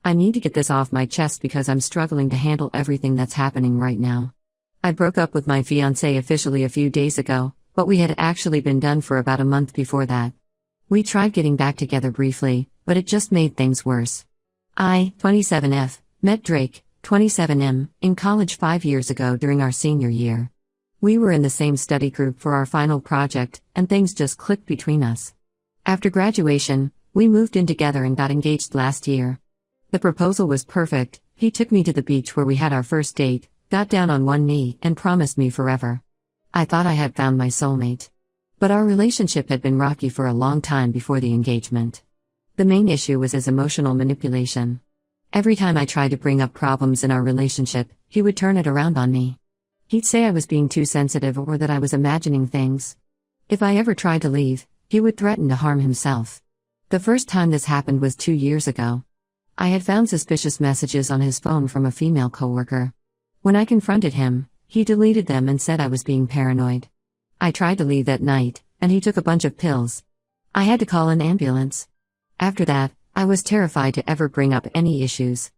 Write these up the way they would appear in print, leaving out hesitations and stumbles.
I need to get this off my chest because I'm struggling to handle everything that's happening right now. I broke up with my fiancé officially a few days ago, but we had actually been done for about a month before that. We tried getting back together briefly, but it just made things worse. I, 27F, met Drake, 27M, in college 5 years ago during our senior year. We were in the same study group for our final project, and things just clicked between us. After graduation, we moved in together and got engaged last year. The proposal was perfect. He took me to the beach where we had our first date, got down on one knee, and promised me forever. I thought I had found my soulmate. But our relationship had been rocky for a long time before the engagement. The main issue was his emotional manipulation. Every time I tried to bring up problems in our relationship, he would turn it around on me. He'd say I was being too sensitive or that I was imagining things. If I ever tried to leave, he would threaten to harm himself. The first time this happened was 2 years ago. I had found suspicious messages on his phone from a female coworker. When I confronted him, he deleted them and said I was being paranoid. I tried to leave that night, and he took a bunch of pills. I had to call an ambulance. After that, I was terrified to ever bring up any issues.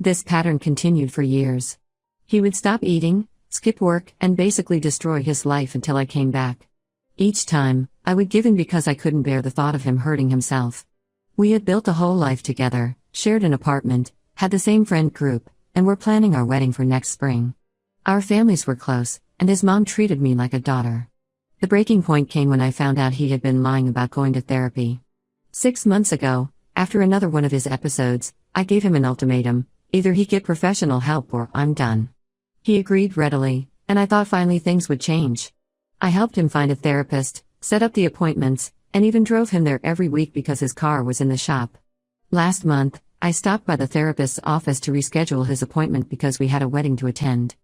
This pattern continued for years. He would stop eating, skip work, and basically destroy his life until I came back. Each time, I would give in because I couldn't bear the thought of him hurting himself. We had built a whole life together, shared an apartment, had the same friend group, and were planning our wedding for next spring. Our families were close, and his mom treated me like a daughter. The breaking point came when I found out he had been lying about going to therapy. 6 months ago, after another one of his episodes, I gave him an ultimatum: either he get professional help or I'm done. He agreed readily, and I thought finally things would change. I helped him find a therapist, set up the appointments, and even drove him there every week because his car was in the shop. Last month, I stopped by the therapist's office to reschedule his appointment because we had a wedding to attend.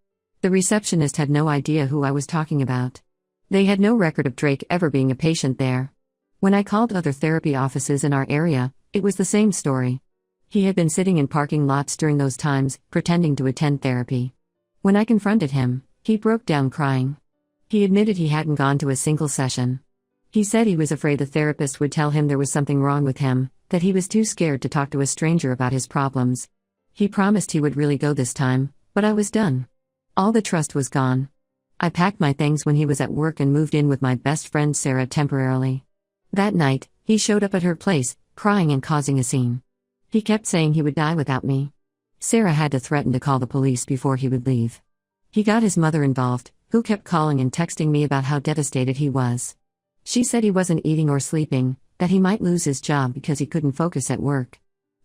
The receptionist had no idea who I was talking about. They had no record of Drake ever being a patient there. When I called other therapy offices in our area, it was the same story. He had been sitting in parking lots during those times, pretending to attend therapy. When I confronted him, he broke down crying. He admitted he hadn't gone to a single session. He said he was afraid the therapist would tell him there was something wrong with him, that he was too scared to talk to a stranger about his problems. He promised he would really go this time, but I was done. All the trust was gone. I packed my things when he was at work and moved in with my best friend Sarah temporarily. That night, he showed up at her place, crying and causing a scene. He kept saying he would die without me. Sarah had to threaten to call the police before he would leave. He got his mother involved, who kept calling and texting me about how devastated he was. She said he wasn't eating or sleeping, that he might lose his job because he couldn't focus at work.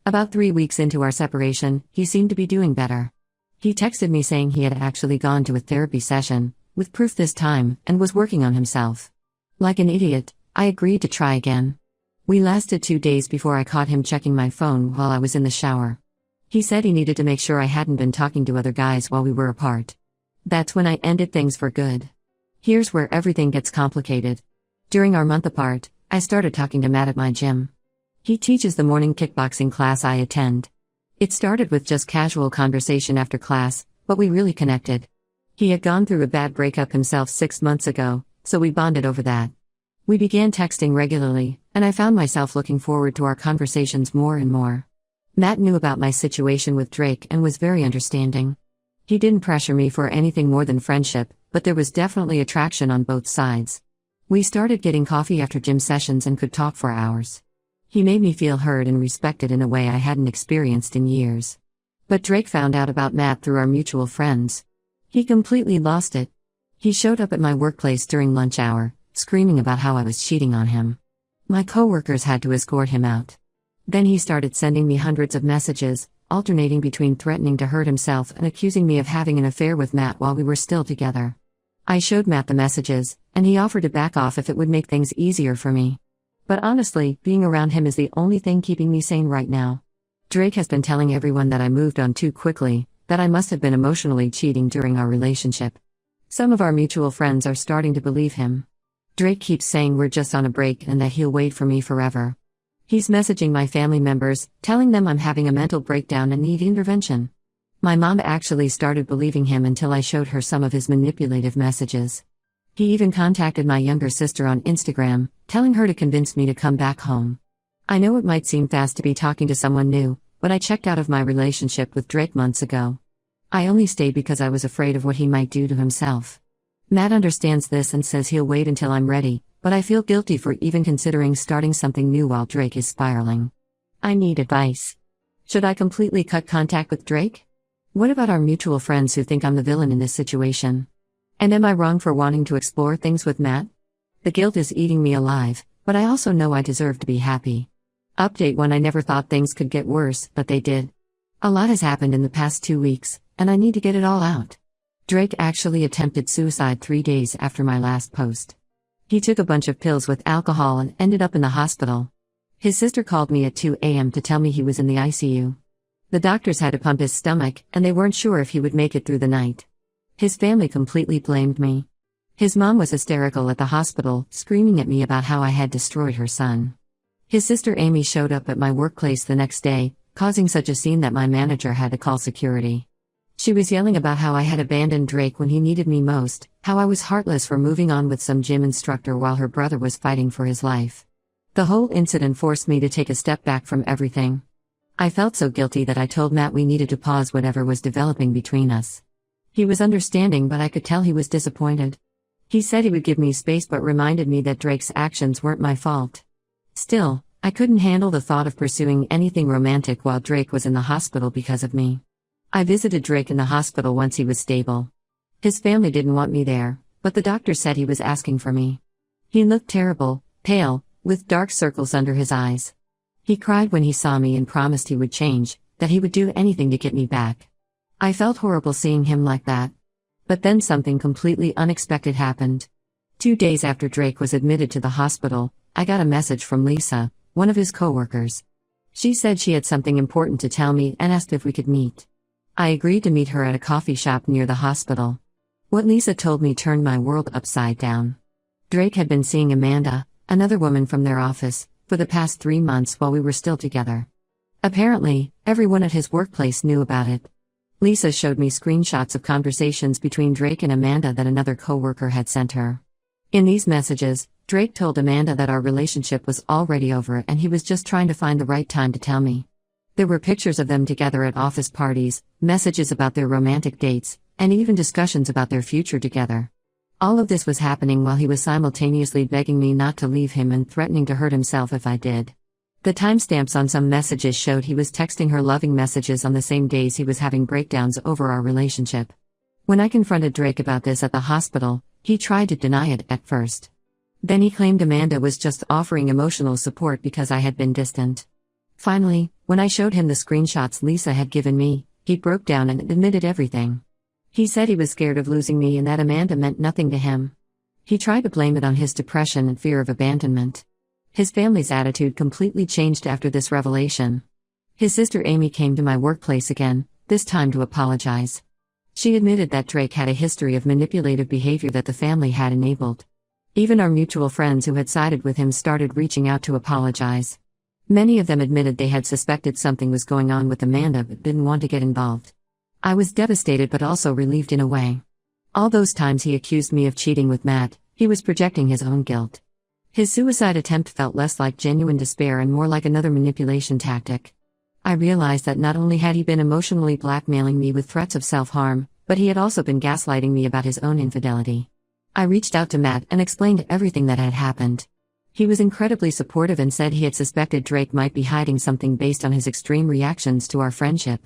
About 3 weeks into our separation, he seemed to be doing better. He texted me saying he had actually gone to a therapy session, with proof this time, and was working on himself. Like an idiot, I agreed to try again. We lasted 2 days before I caught him checking my phone while I was in the shower. He said he needed to make sure I hadn't been talking to other guys while we were apart. That's when I ended things for good. Here's where everything gets complicated. During our month apart, I started talking to Matt at my gym. He teaches the morning kickboxing class I attend. It started with just casual conversation after class, but we really connected. He had gone through a bad breakup himself 6 months ago, so we bonded over that. We began texting regularly, and I found myself looking forward to our conversations more and more. Matt knew about my situation with Drake and was very understanding. He didn't pressure me for anything more than friendship, but there was definitely attraction on both sides. We started getting coffee after gym sessions and could talk for hours. He made me feel heard and respected in a way I hadn't experienced in years. But Drake found out about Matt through our mutual friends. He completely lost it. He showed up at my workplace during lunch hour, screaming about how I was cheating on him. My coworkers had to escort him out. Then he started sending me hundreds of messages, alternating between threatening to hurt himself and accusing me of having an affair with Matt while we were still together. I showed Matt the messages, and he offered to back off if it would make things easier for me. But honestly, being around him is the only thing keeping me sane right now. Drake has been telling everyone that I moved on too quickly, that I must have been emotionally cheating during our relationship. Some of our mutual friends are starting to believe him. Drake keeps saying we're just on a break and that he'll wait for me forever. He's messaging my family members, telling them I'm having a mental breakdown and need intervention. My mom actually started believing him until I showed her some of his manipulative messages. He even contacted my younger sister on Instagram, telling her to convince me to come back home. I know it might seem fast to be talking to someone new, but I checked out of my relationship with Drake months ago. I only stayed because I was afraid of what he might do to himself. Matt understands this and says he'll wait until I'm ready, but I feel guilty for even considering starting something new while Drake is spiraling. I need advice. Should I completely cut contact with Drake? What about our mutual friends who think I'm the villain in this situation? And am I wrong for wanting to explore things with Matt? The guilt is eating me alive, but I also know I deserve to be happy. Update 1: I never thought things could get worse, but they did. A lot has happened in the past 2 weeks, and I need to get it all out. Drake actually attempted suicide 3 days after my last post. He took a bunch of pills with alcohol and ended up in the hospital. His sister called me at 2 a.m. to tell me he was in the ICU. The doctors had to pump his stomach, and they weren't sure if he would make it through the night. His family completely blamed me. His mom was hysterical at the hospital, screaming at me about how I had destroyed her son. His sister Amy showed up at my workplace the next day, causing such a scene that my manager had to call security. She was yelling about how I had abandoned Drake when he needed me most, how I was heartless for moving on with some gym instructor while her brother was fighting for his life. The whole incident forced me to take a step back from everything. I felt so guilty that I told Matt we needed to pause whatever was developing between us. He was understanding, but I could tell he was disappointed. He said he would give me space but reminded me that Drake's actions weren't my fault. Still, I couldn't handle the thought of pursuing anything romantic while Drake was in the hospital because of me. I visited Drake in the hospital once he was stable. His family didn't want me there, but the doctor said he was asking for me. He looked terrible, pale, with dark circles under his eyes. He cried when he saw me and promised he would change, that he would do anything to get me back. I felt horrible seeing him like that. But then something completely unexpected happened. 2 days after Drake was admitted to the hospital, I got a message from Lisa, one of his coworkers. She said she had something important to tell me and asked if we could meet. I agreed to meet her at a coffee shop near the hospital. What Lisa told me turned my world upside down. Drake had been seeing Amanda, another woman from their office, for the past 3 months while we were still together. Apparently, everyone at his workplace knew about it. Lisa showed me screenshots of conversations between Drake and Amanda that another coworker had sent her. In these messages, Drake told Amanda that our relationship was already over and he was just trying to find the right time to tell me. There were pictures of them together at office parties, messages about their romantic dates, and even discussions about their future together. All of this was happening while he was simultaneously begging me not to leave him and threatening to hurt himself if I did. The timestamps on some messages showed he was texting her loving messages on the same days he was having breakdowns over our relationship. When I confronted Drake about this at the hospital, he tried to deny it at first. Then he claimed Amanda was just offering emotional support because I had been distant. Finally, when I showed him the screenshots Lisa had given me, he broke down and admitted everything. He said he was scared of losing me and that Amanda meant nothing to him. He tried to blame it on his depression and fear of abandonment. His family's attitude completely changed after this revelation. His sister Amy came to my workplace again, this time to apologize. She admitted that Drake had a history of manipulative behavior that the family had enabled. Even our mutual friends who had sided with him started reaching out to apologize. Many of them admitted they had suspected something was going on with Amanda but didn't want to get involved. I was devastated but also relieved in a way. All those times he accused me of cheating with Matt, he was projecting his own guilt. His suicide attempt felt less like genuine despair and more like another manipulation tactic. I realized that not only had he been emotionally blackmailing me with threats of self-harm, but he had also been gaslighting me about his own infidelity. I reached out to Matt and explained everything that had happened. He was incredibly supportive and said he had suspected Drake might be hiding something based on his extreme reactions to our friendship.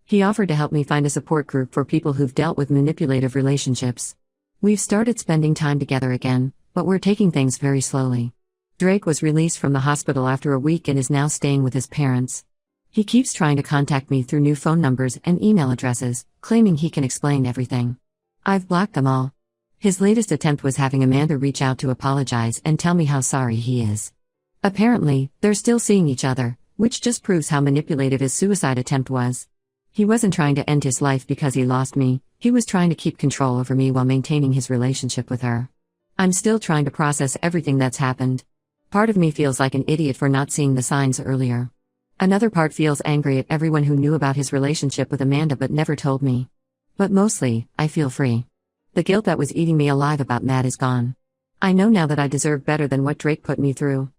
He offered to help me find a support group for people who've dealt with manipulative relationships. We've started spending time together again, but we're taking things very slowly. Drake was released from the hospital after a week and is now staying with his parents. He keeps trying to contact me through new phone numbers and email addresses, claiming he can explain everything. I've blocked them all. His latest attempt was having Amanda reach out to apologize and tell me how sorry he is. Apparently, they're still seeing each other, which just proves how manipulative his suicide attempt was. He wasn't trying to end his life because he lost me, he was trying to keep control over me while maintaining his relationship with her. I'm still trying to process everything that's happened. Part of me feels like an idiot for not seeing the signs earlier. Another part feels angry at everyone who knew about his relationship with Amanda but never told me. But mostly, I feel free. The guilt that was eating me alive about Matt is gone. I know now that I deserve better than what Drake put me through.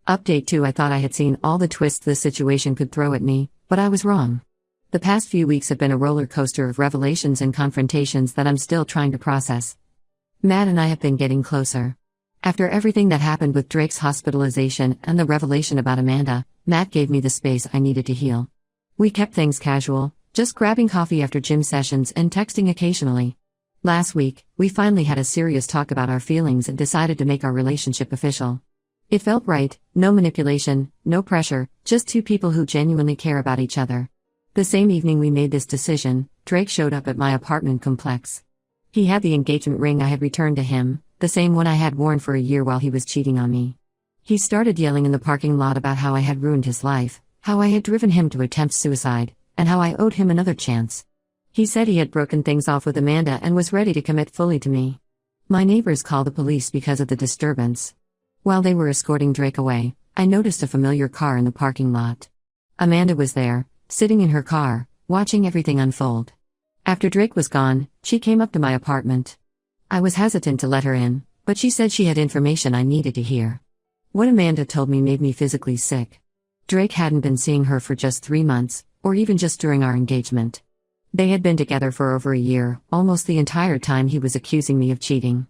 Update 2: I thought I had seen all the twists this situation could throw at me, But I was wrong. The past few weeks have been a roller coaster of revelations and confrontations that I'm still trying to process. Matt and I have been getting closer. After everything that happened with Drake's hospitalization and the revelation about Amanda, Matt gave me the space I needed to heal. We kept things casual, just grabbing coffee after gym sessions and texting occasionally. Last week, we finally had a serious talk about our feelings and decided to make our relationship official. It felt right, no manipulation, no pressure, just two people who genuinely care about each other. The same evening we made this decision, Drake showed up at my apartment complex. He had the engagement ring I had returned to him, the same one I had worn for a year while he was cheating on me. He started yelling in the parking lot about how I had ruined his life, how I had driven him to attempt suicide, and how I owed him another chance. He said he had broken things off with Amanda and was ready to commit fully to me. My neighbors called the police because of the disturbance. While they were escorting Drake away, I noticed a familiar car in the parking lot. Amanda was there, sitting in her car, watching everything unfold. After Drake was gone, she came up to my apartment. I was hesitant to let her in, but she said she had information I needed to hear. What Amanda told me made me physically sick. Drake hadn't been seeing her for just 3 months, or even just during our engagement. They had been together for over a year, almost the entire time he was accusing me of cheating.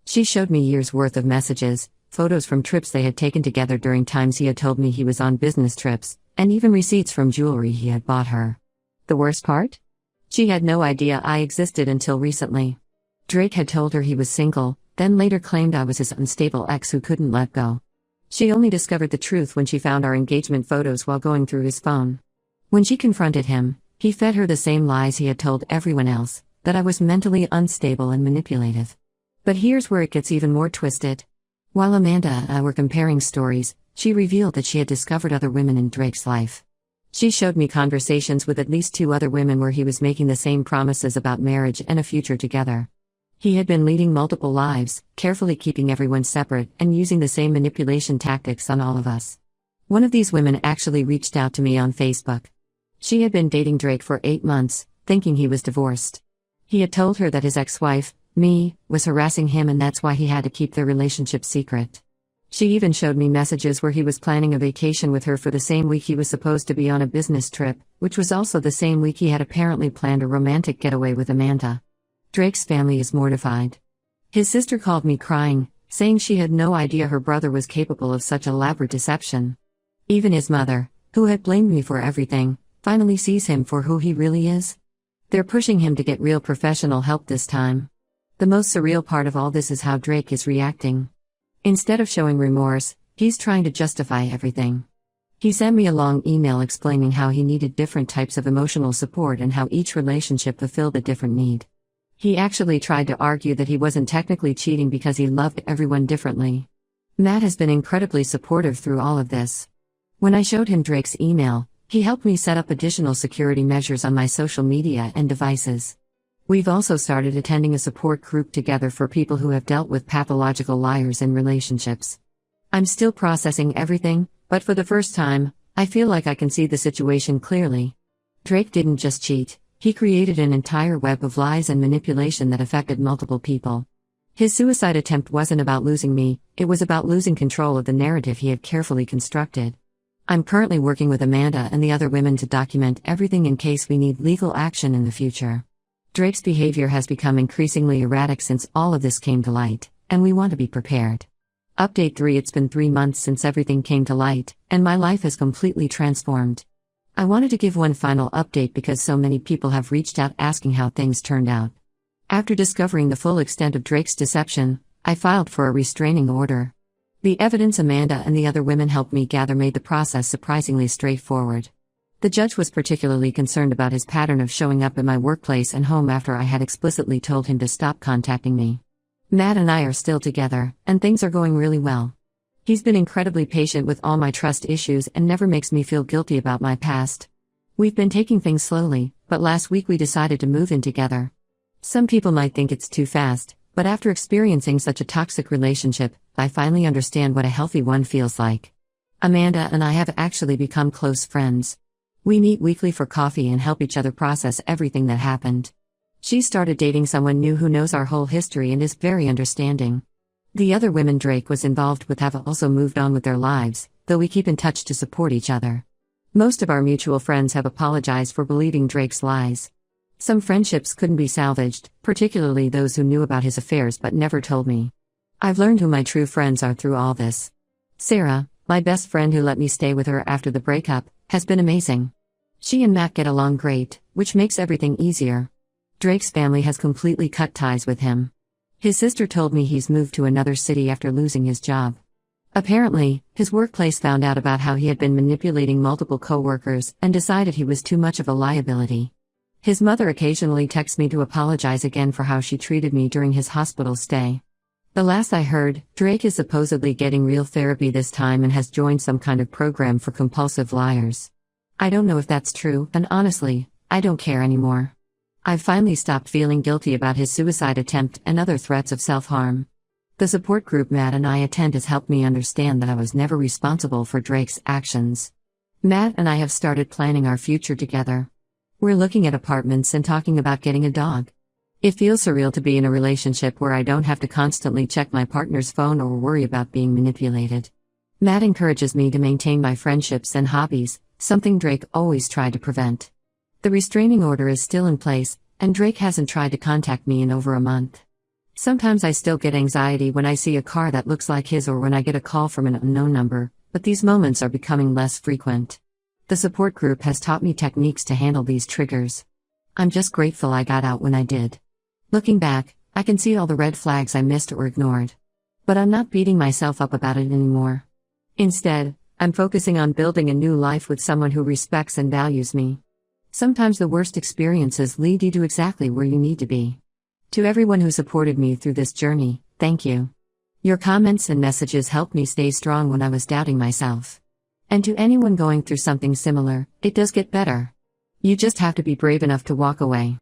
She showed me years' worth of messages, photos from trips they had taken together during times he had told me he was on business trips, and even receipts from jewelry he had bought her. The worst part? She had no idea I existed until recently. Drake had told her he was single, then later claimed I was his unstable ex who couldn't let go. She only discovered the truth when she found our engagement photos while going through his phone. When she confronted him, he fed her the same lies he had told everyone else, that I was mentally unstable and manipulative. But here's where it gets even more twisted. While Amanda and I were comparing stories, she revealed that she had discovered other women in Drake's life. She showed me conversations with at least 2 other women where he was making the same promises about marriage and a future together. He had been leading multiple lives, carefully keeping everyone separate and using the same manipulation tactics on all of us. One of these women actually reached out to me on Facebook. She had been dating Drake for 8 months, thinking he was divorced. He had told her that his ex-wife, me, was harassing him and that's why he had to keep their relationship secret. She even showed me messages where he was planning a vacation with her for the same week he was supposed to be on a business trip, which was also the same week he had apparently planned a romantic getaway with Amanda. Drake's family is mortified. His sister called me crying, saying she had no idea her brother was capable of such elaborate deception. Even his mother, who had blamed me for everything, finally sees him for who he really is. They're pushing him to get real professional help this time. The most surreal part of all this is how Drake is reacting. Instead of showing remorse, he's trying to justify everything. He sent me a long email explaining how he needed different types of emotional support and how each relationship fulfilled a different need. He actually tried to argue that he wasn't technically cheating because he loved everyone differently. Matt has been incredibly supportive through all of this. When I showed him Drake's email, he helped me set up additional security measures on my social media and devices. We've also started attending a support group together for people who have dealt with pathological liars in relationships. I'm still processing everything, but for the first time, I feel like I can see the situation clearly. Drake didn't just cheat, he created an entire web of lies and manipulation that affected multiple people. His suicide attempt wasn't about losing me, it was about losing control of the narrative he had carefully constructed. I'm currently working with Amanda and the other women to document everything in case we need legal action in the future. Drake's behavior has become increasingly erratic since all of this came to light, and we want to be prepared. Update 3: It's been 3 months since everything came to light, and my life has completely transformed. I wanted to give one final update because so many people have reached out asking how things turned out. After discovering the full extent of Drake's deception, I filed for a restraining order. The evidence Amanda and the other women helped me gather made the process surprisingly straightforward. The judge was particularly concerned about his pattern of showing up at my workplace and home after I had explicitly told him to stop contacting me. Matt and I are still together, and things are going really well. He's been incredibly patient with all my trust issues and never makes me feel guilty about my past. We've been taking things slowly, but last week we decided to move in together. Some people might think it's too fast, but after experiencing such a toxic relationship, I finally understand what a healthy one feels like. Amanda and I have actually become close friends. We meet weekly for coffee and help each other process everything that happened. She started dating someone new who knows our whole history and is very understanding. The other women Drake was involved with have also moved on with their lives, though we keep in touch to support each other. Most of our mutual friends have apologized for believing Drake's lies. Some friendships couldn't be salvaged, particularly those who knew about his affairs but never told me. I've learned who my true friends are through all this. Sarah, my best friend who let me stay with her after the breakup, has been amazing. She and Matt get along great, which makes everything easier. Drake's family has completely cut ties with him. His sister told me he's moved to another city after losing his job. Apparently, his workplace found out about how he had been manipulating multiple co-workers and decided he was too much of a liability. His mother occasionally texts me to apologize again for how she treated me during his hospital stay. The last I heard, Drake is supposedly getting real therapy this time and has joined some kind of program for compulsive liars. I don't know if that's true, and honestly, I don't care anymore. I've finally stopped feeling guilty about his suicide attempt and other threats of self-harm. The support group Matt and I attend has helped me understand that I was never responsible for Drake's actions. Matt and I have started planning our future together. We're looking at apartments and talking about getting a dog. It feels surreal to be in a relationship where I don't have to constantly check my partner's phone or worry about being manipulated. Matt encourages me to maintain my friendships and hobbies, something Drake always tried to prevent. The restraining order is still in place, and Drake hasn't tried to contact me in over a month. Sometimes I still get anxiety when I see a car that looks like his or when I get a call from an unknown number, but these moments are becoming less frequent. The support group has taught me techniques to handle these triggers. I'm just grateful I got out when I did. Looking back, I can see all the red flags I missed or ignored. But I'm not beating myself up about it anymore. Instead, I'm focusing on building a new life with someone who respects and values me. Sometimes the worst experiences lead you to exactly where you need to be. To everyone who supported me through this journey, thank you. Your comments and messages helped me stay strong when I was doubting myself. And to anyone going through something similar, it does get better. You just have to be brave enough to walk away.